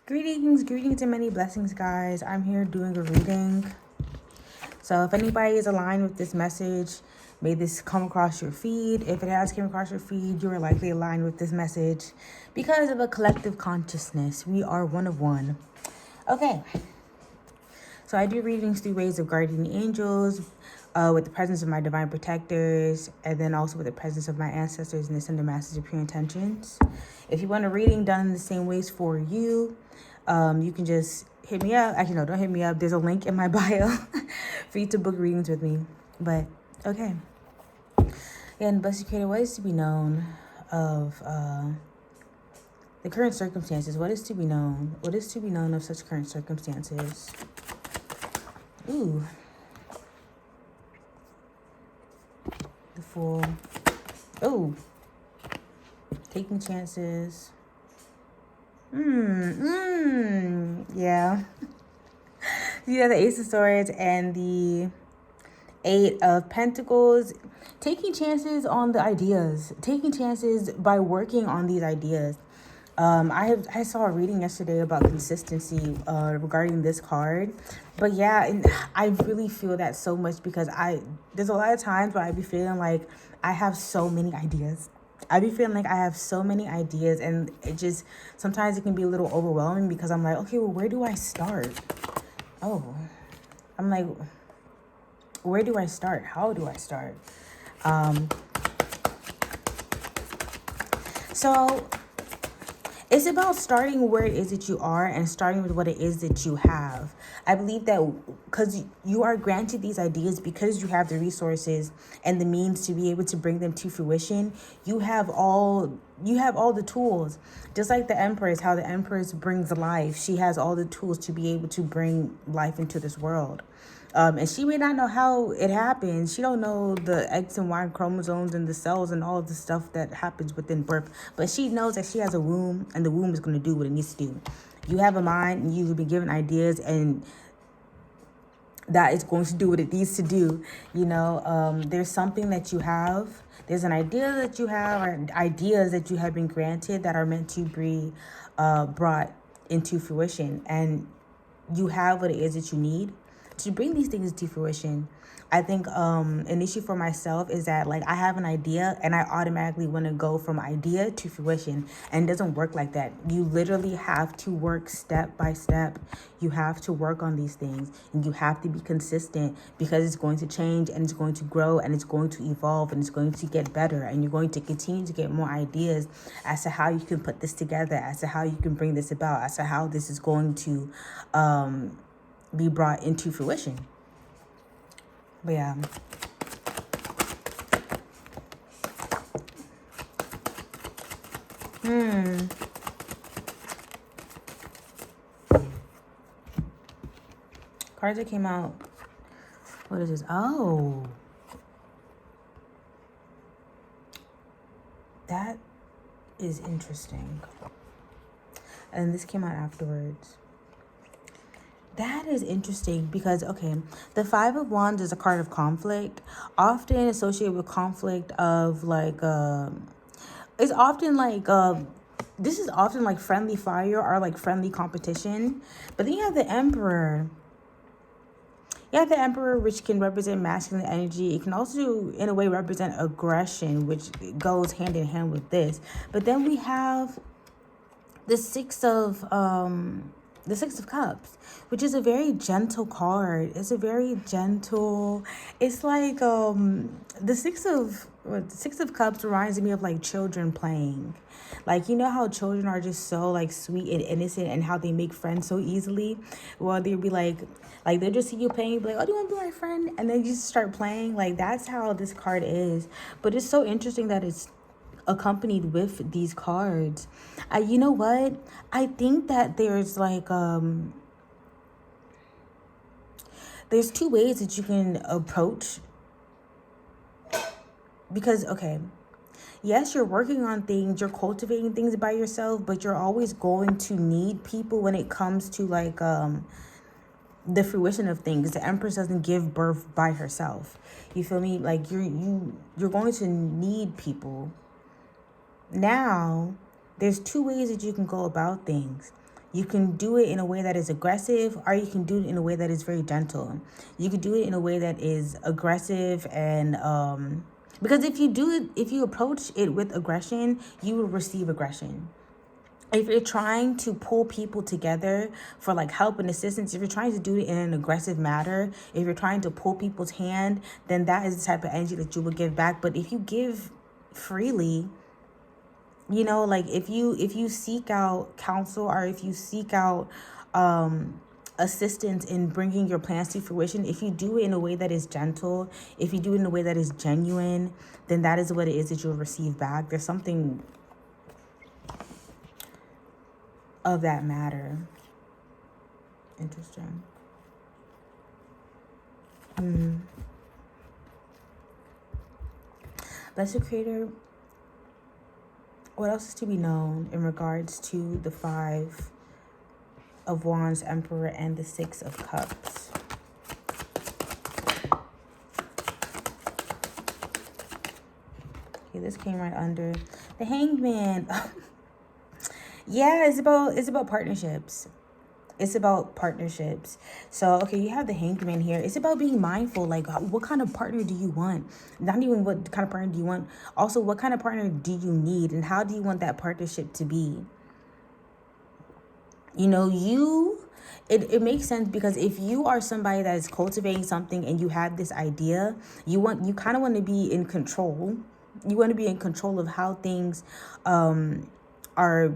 Greetings and many blessings, guys. I'm here doing a reading. So if anybody is aligned with this message, may this come across your feed. If it has come across your feed, you are likely aligned with this message because of a collective consciousness. We are one of one. Okay. So I do readings through ways of guardian angels, with the presence of my divine protectors, and then also with the presence of my ancestors and the Ascended Masters of Pure Intentions. If you want a reading done in the same ways for you, you can just hit me up. Actually, no, don't hit me up. There's a link in my bio for you to book readings with me. But, okay. And Blessed Creator, what is to be known of the current circumstances? What is to be known? What is to be known of such current circumstances? Ooh. The Fool. Oh. Taking chances. Yeah. Yeah, the Ace of Swords and the Eight of Pentacles. Taking chances on the ideas. Taking chances by working on these ideas. I saw a reading yesterday about consistency regarding this card. But yeah, and I really feel that so much because there's a lot of times where I be feeling like I have so many ideas. I be feeling like I have so many ideas, and it just sometimes it can be a little overwhelming because I'm like, okay, well, where do I start? Oh, I'm like, where do I start? How do I start? So it's about starting where it is that you are and starting with what it is that you have. I believe that because you are granted these ideas because you have the resources and the means to be able to bring them to fruition. You have all the tools. Just like the Empress, how the Empress brings life. She has all the tools to be able to bring life into this world. And she may not know how it happens. She don't know the X and Y chromosomes and the cells and all of the stuff that happens within birth. But she knows that she has a womb, and the womb is going to do what it needs to do. You have a mind, and you've been given ideas, and that is going to do what it needs to do. There's something that you have. There's an idea that you have, or ideas that you have been granted that are meant to be brought into fruition. And you have what it is that you need to bring these things to fruition. I think an issue for myself is that, like, I have an idea and I automatically want to go from idea to fruition, and it doesn't work like that. You literally have to work step by step. You have to work on these things, and you have to be consistent, because it's going to change, and it's going to grow, and it's going to evolve, and it's going to get better, and you're going to continue to get more ideas as to how you can put this together, as to how you can bring this about, as to how this is going to be brought into fruition. But yeah. Cards that came out. What is this? Oh. That is interesting. And this came out afterwards. That is interesting because, okay, the Five of Wands is a card of conflict, often associated with conflict of like, it's often like, this is often like friendly fire or like friendly competition. But then you have the Emperor. You have the Emperor, which can represent masculine energy. It can also, in a way, represent aggression, which goes hand in hand with this. But then we have the Six of Cups, which is a very gentle card. It's a very gentle. It's like the Six of Cups reminds me of like children playing. Like, you know how children are just so like sweet and innocent, and how they make friends so easily. Well, they'll be like they'll just see you playing, be like, oh, do you want to be my friend? And then you just start playing. Like, that's how this card is. But it's so interesting that it's accompanied with these cards. You know what? I think that there's like there's two ways that you can approach, because, okay, yes, you're working on things, you're cultivating things by yourself, but you're always going to need people when it comes to like the fruition of things. The Empress doesn't give birth by herself. You feel me? Like, you're going to need people. Now, there's two ways that you can go about things. You can do it in a way that is aggressive, or you can do it in a way that is very gentle. You can do it in a way that is aggressive and because if you approach it with aggression, you will receive aggression. If you're trying to pull people together for like help and assistance, if you're trying to do it in an aggressive manner, if you're trying to pull people's hand, then that is the type of energy that you will give back. But if you give freely, you know, like if you seek out counsel, or if you seek out assistance in bringing your plans to fruition, if you do it in a way that is gentle, if you do it in a way that is genuine, then that is what it is that you'll receive back. There's something of that matter. Interesting. Blessed Creator, what else is to be known in regards to the Five of Wands, Emperor, and the Six of Cups? Okay, this came right under the Hangman. Yeah, it's about partnerships. It's about partnerships. So, okay, you have the Hangman here. It's about being mindful. Like, what kind of partner do you want? Not even what kind of partner do you want. Also, what kind of partner do you need? And how do you want that partnership to be? You know, it makes sense, because if you are somebody that is cultivating something and you have this idea, you kind of want to be in control. You want to be in control of how things are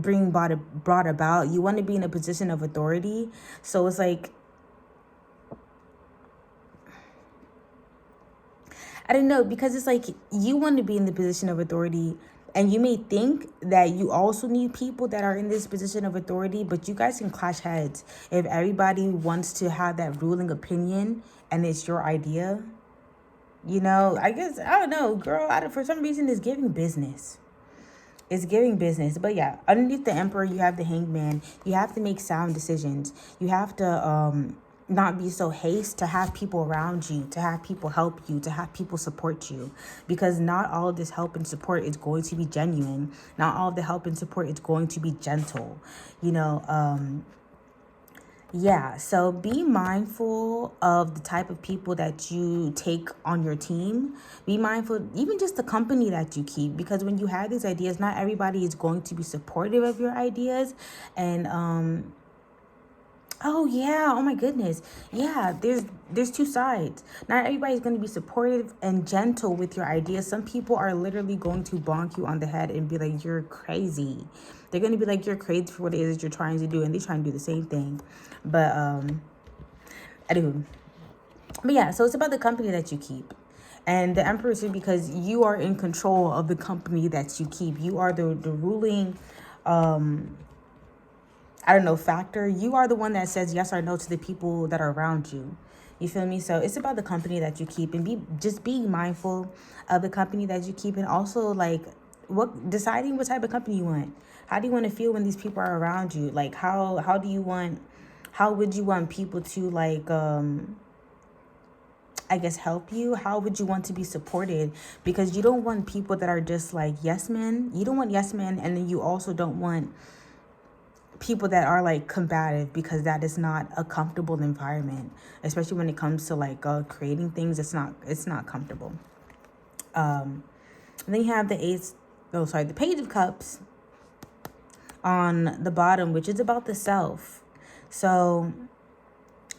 being brought about. You want to be in a position of authority. So it's like, I don't know, because it's like you want to be in the position of authority, and you may think that you also need people that are in this position of authority, but you guys can clash heads if everybody wants to have that ruling opinion and it's your idea. You know, I guess, I don't know, girl, for some reason it's giving business. It's giving business. But yeah, underneath the Emperor, you have the Hangman. You have to make sound decisions. You have to not be so haste to have people around you, to have people help you, to have people support you. Because not all of this help and support is going to be genuine. Not all of the help and support is going to be gentle. You know, yeah, so be mindful of the type of people that you take on your team. Be mindful, even just the company that you keep, because when you have these ideas, not everybody is going to be supportive of your ideas. And oh yeah, oh my goodness. Yeah, there's two sides. Not everybody's going to be supportive and gentle with your ideas. Some people are literally going to bonk you on the head and be like, you're crazy. They're going to be like, you're crazy for what it is that you're trying to do, and they're trying to do the same thing. But I do. But yeah, so it's about the company that you keep. And the Emperor is because you are in control of the company that you keep. You are the ruling I don't know, factor. You are the one that says yes or no to the people that are around you. You feel me? So it's about the company that you keep, and being mindful of the company that you keep, and also like deciding what type of company you want. How do you want to feel when these people are around you? Like how would you want people to like I guess help you? How would you want to be supported? Because you don't want people that are just like yes men. You don't want yes men, and then you also don't want people that are like combative, because that is not a comfortable environment, especially when it comes to like creating things. It's not comfortable. And then you have the Page of Cups on the bottom, which is about the self. So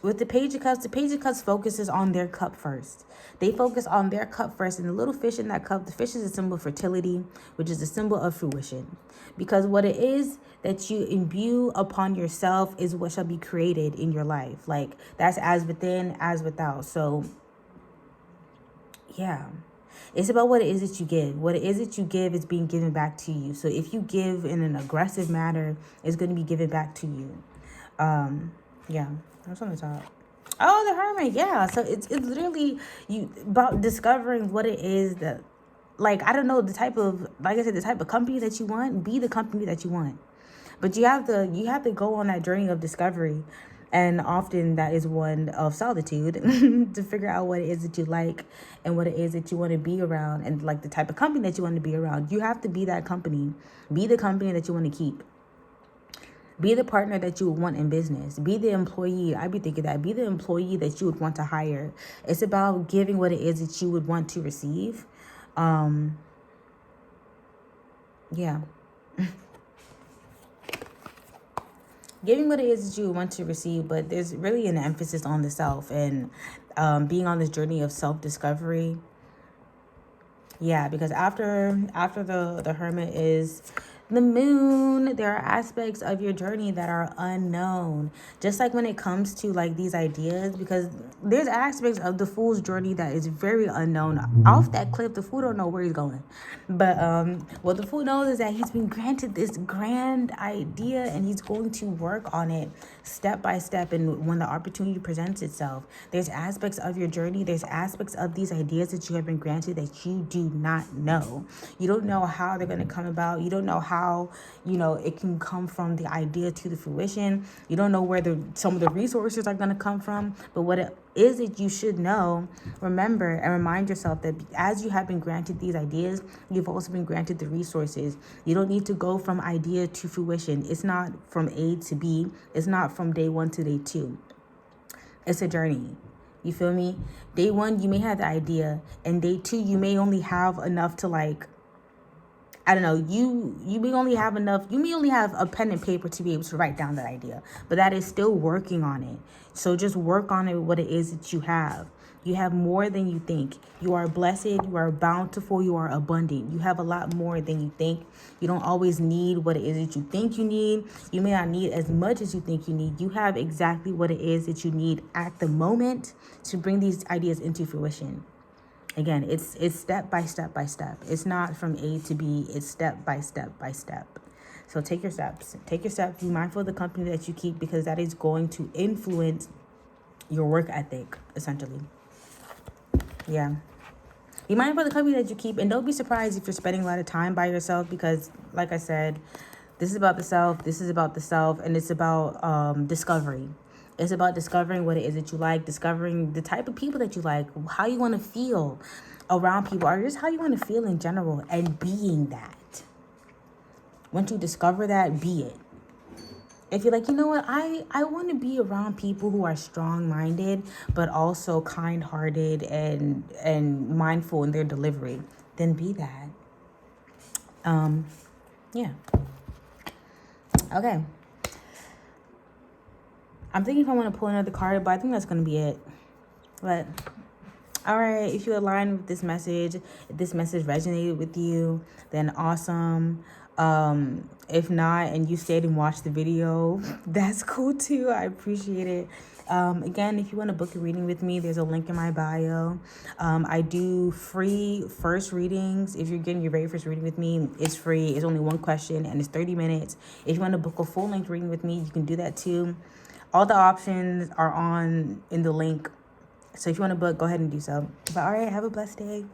with the Page of Cups focuses on their cup first. They focus on their cup first, and the little fish in that cup, the fish is a symbol of fertility, which is a symbol of fruition. Because what it is that you imbue upon yourself is what shall be created in your life. Like, that's as within, as without. So, yeah. It's about what it is that you give. What it is that you give is being given back to you. So if you give in an aggressive manner, it's going to be given back to you. Yeah. That's on the top. Oh, the Hermit. Yeah. So it's literally about discovering what it is that, like, I don't know, the type of, like I said, the type of company that you want. Be the company that you want. But you have to go on that journey of discovery. And often that is one of solitude to figure out what it is that you like and what it is that you want to be around, and like the type of company that you want to be around. You have to be that company. Be the company that you want to keep. Be the partner that you would want in business. Be the employee. I'd be thinking that. Be the employee that you would want to hire. It's about giving what it is that you would want to receive. Yeah. Giving what it is that you want to receive, but there's really an emphasis on the self and being on this journey of self-discovery. Yeah, because after the Hermit is the Moon. There are aspects of your journey that are unknown. Just like when it comes to like these ideas, because there's aspects of the Fool's journey that is very unknown. Off that cliff, the Fool don't know where he's going. But what the Fool knows is that he's been granted this grand idea and he's going to work on it step by step. And when the opportunity presents itself, there's aspects of your journey, there's aspects of these ideas that you have been granted that you do not know. You don't know how they're going to come about. You don't know how, it can come from the idea to the fruition. You don't know where some of the resources are going to come from. But what it is that you should know, remember and remind yourself that as you have been granted these ideas, you've also been granted the resources. You don't need to go from idea to fruition. It's not from A to B. It's not from day 1 to day 2. It's a journey. You feel me? Day 1, you may have the idea, and day 2, you may only have enough to I don't know, you may only have a pen and paper to be able to write down that idea, but that is still working on it. So just work on it with what it is that you have. You have more than you think. You are blessed, you are bountiful, you are abundant. You have a lot more than you think. You don't always need what it is that you think you need. You may not need as much as you think you need. You have exactly what it is that you need at the moment to bring these ideas into fruition. Again, it's step by step by step. It's not from A to B. It's step by step by step. So take your steps. Take your steps. Be mindful of the company that you keep, because that is going to influence your work ethic, essentially. Yeah. Be mindful of the company that you keep, and don't be surprised if you're spending a lot of time by yourself, because, like I said, this is about the self. This is about the self, and it's about discovery. It's about discovering what it is that you like, discovering the type of people that you like, how you want to feel around people, or just how you want to feel in general, and being that. Once you discover that, be it. If you're like, you know what, I want to be around people who are strong-minded, but also kind-hearted and mindful in their delivery, then be that. Yeah. Okay. I'm thinking if I want to pull another card, but I think that's going to be it. But, all right, if you align with this message, if this message resonated with you, then awesome. If not, and you stayed and watched the video, that's cool too. I appreciate it. Again, if you want to book a reading with me, there's a link in my bio. I do free first readings. If you're getting your very first reading with me, it's free. It's only one question and it's 30 minutes. If you want to book a full length reading with me, you can do that too. All the options are in the link. So if you want to book, go ahead and do so. But all right, have a blessed day.